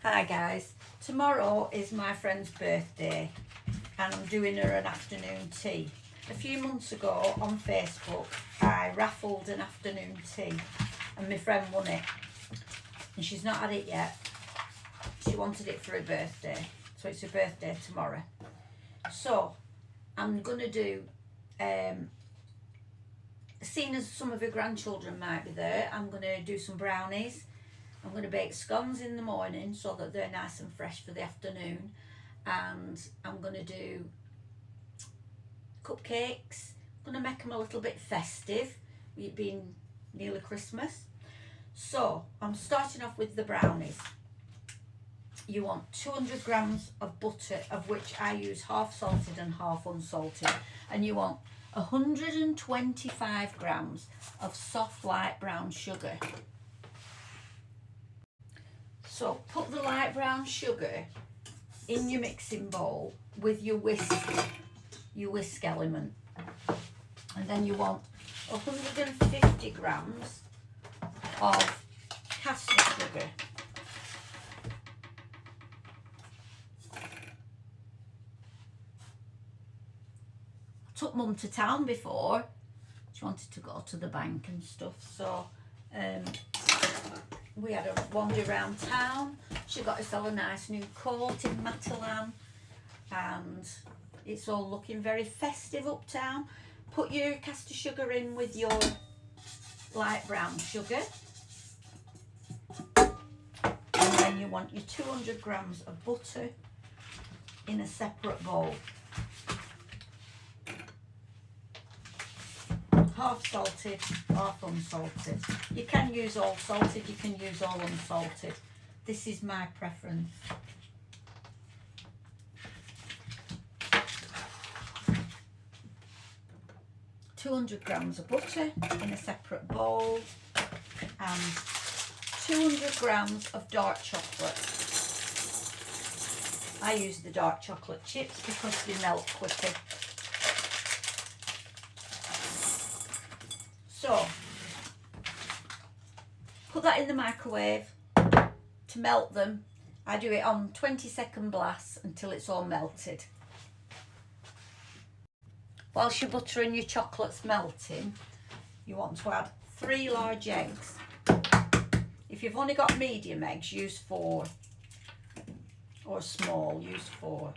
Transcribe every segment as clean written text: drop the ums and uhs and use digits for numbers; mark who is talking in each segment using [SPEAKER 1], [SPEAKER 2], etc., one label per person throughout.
[SPEAKER 1] Hi guys, tomorrow is my friend's birthday and I'm doing her an afternoon tea. A few months ago on Facebook I raffled an afternoon tea and my friend won it, and she's not had it yet. She wanted it for her birthday, so it's her birthday tomorrow. So I'm going to do, seeing as some of her grandchildren might be there, I'm going to do some brownies. I'm going to bake scones in the morning so that they're nice and fresh for the afternoon, and I'm going to do cupcakes. I'm going to make them a little bit festive, with it being nearly Christmas. So I'm starting off with the brownies. You want 200 grams of butter, of which I use half salted and half unsalted, and you want 125 grams of soft light brown sugar. So put the light brown sugar in your mixing bowl with your whisk element, and then you want 150 grams of caster sugar. I took Mum to town before. She wanted to go to the bank and stuff, so we had a wander around town. She got herself a nice new coat in Matalan, and it's all looking very festive uptown. Put your caster sugar in with your light brown sugar, and then you want your 200 grams of butter in a separate bowl. Half salted, half unsalted. You can use all salted, you can use all unsalted. This is my preference. $200 grams of butter in a separate bowl, and 200 grams of dark chocolate. I use the dark chocolate chips because they melt quicker. So, put that in the microwave to melt them. I do it on 20-second blast until it's all melted. Whilst your butter and your chocolate's melting, you want to add 3 large eggs. If you've only got medium eggs, use 4, or small, use 4.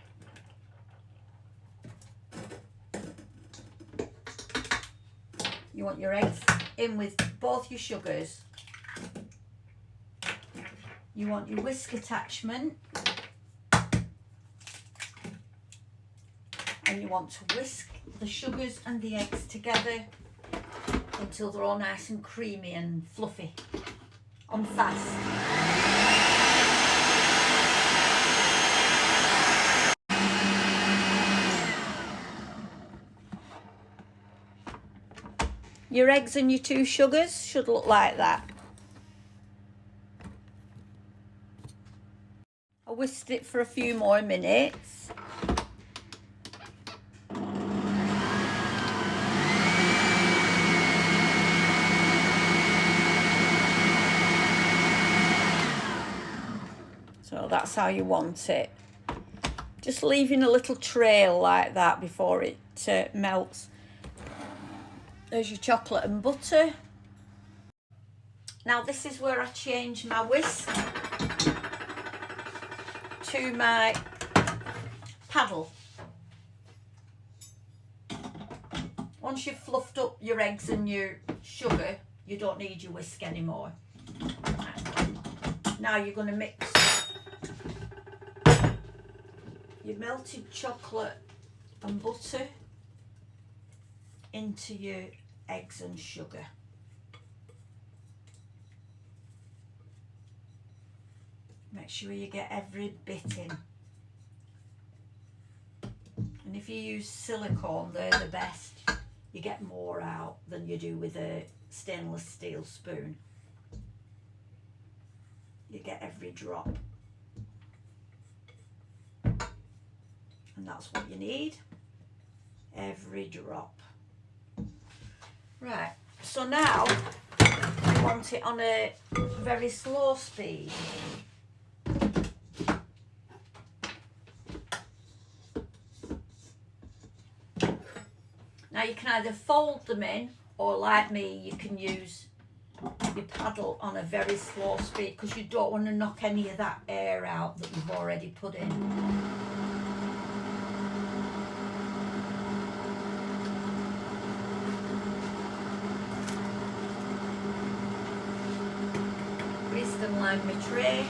[SPEAKER 1] You want your eggs in with both your sugars. You want your whisk attachment, and you want to whisk the sugars and the eggs together until they're all nice and creamy and fluffy on fast. Your eggs and your 2 sugars should look like that. I whisked it for a few more minutes. So that's how you want it. Just leaving a little trail like that before it melts. There's your chocolate and butter. Now this is where I change my whisk to my paddle. Once you've fluffed up your eggs and your sugar, you don't need your whisk anymore. Now you're going to mix your melted chocolate and butter into your eggs and sugar. Make sure you get every bit in. And if you use silicone, they're the best. You get more out than you do with a stainless steel spoon. You get every drop. And that's what you need. Every drop. Right, so now I want it on a very slow speed. Now you can either fold them in, or like me, you can use your paddle on a very slow speed because you don't want to knock any of that air out that you've already put in. Grease and line my tray.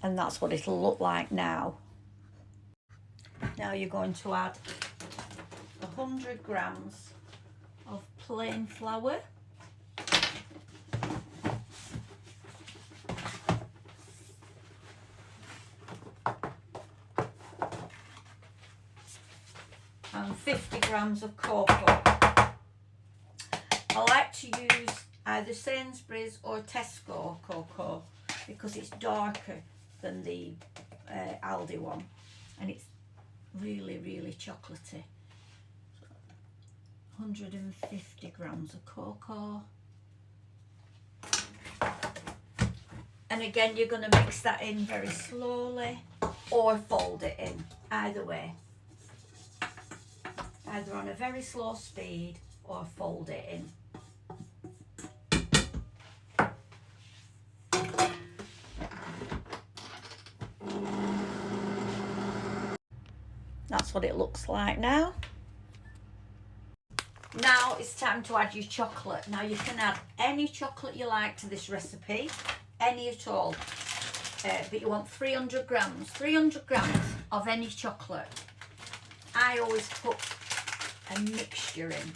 [SPEAKER 1] And that's what it'll look like now. Now you're going to add 100 grams of plain flour. And 50 grams of cocoa. I like to use either Sainsbury's or Tesco cocoa because it's darker than the Aldi one, and it's really, really chocolatey. 150 grams of cocoa. And again, you're going to mix that in very slowly or fold it in, either way. Either on a very slow speed or fold it in. That's what it looks like now. Now it's time to add your chocolate. Now you can add any chocolate you like to this recipe, any at all. But you want 300 grams of any chocolate. I always put a mixture in,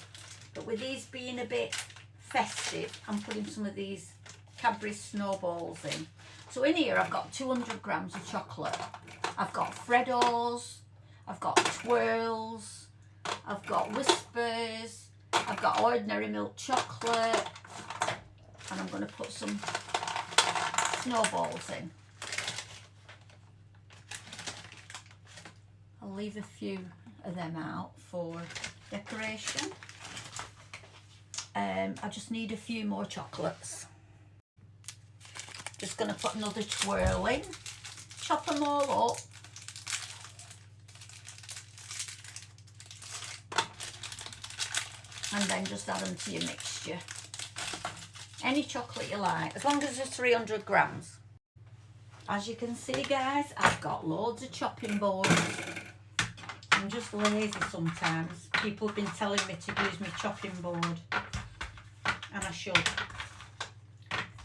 [SPEAKER 1] but with these being a bit festive, I'm putting some of these Cadbury snowballs in. So in here I've got 200 grams of chocolate. I've got Freddos, I've got twirls, I've got whispers, I've got ordinary milk chocolate, and I'm going to put some snowballs in. I'll leave a few of them out for decoration. I just need a few more chocolates. Just going to put another twirl in, chop them all up. And then just add them to your mixture. Any chocolate you like, as long as it's 300 grams. As you can see, guys, I've got loads of chopping boards. I'm just lazy sometimes. People have been telling me to use my chopping board, and I should.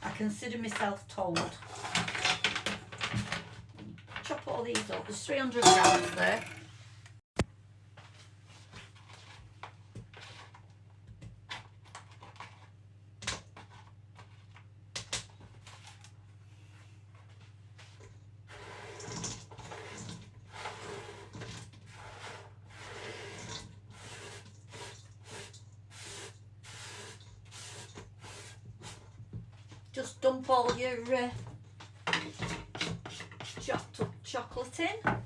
[SPEAKER 1] I consider myself told. Chop all these up. There's 300 grams there. Just dump all your chopped up chocolate in,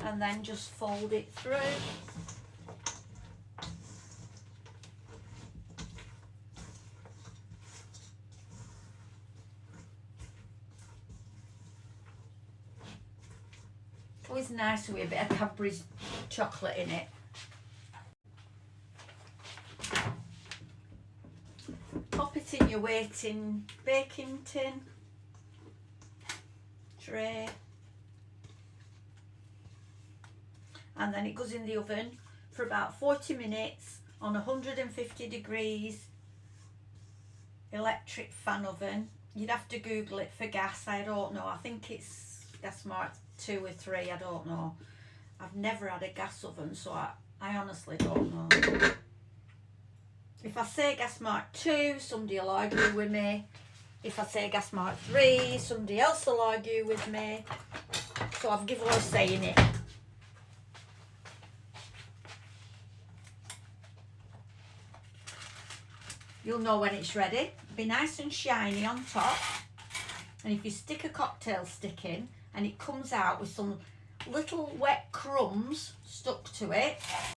[SPEAKER 1] and then just fold it through. It's always nice with a bit of Cadbury's chocolate in it. Pop it in your waiting baking tin tray, and then it goes in the oven for about 40 minutes on 150 degrees electric fan oven. You'd have to Google it for gas, I don't know. I think it's Gas Mark 2 or 3, I don't know. I've never had a gas oven, so I honestly don't know. If I say Gas Mark 2, somebody will argue with me. If I say Gas Mark 3, somebody else will argue with me. So I've given up saying it. You'll know when it's ready. Be nice and shiny on top. And if you stick a cocktail stick in and it comes out with some little wet crumbs stuck to it,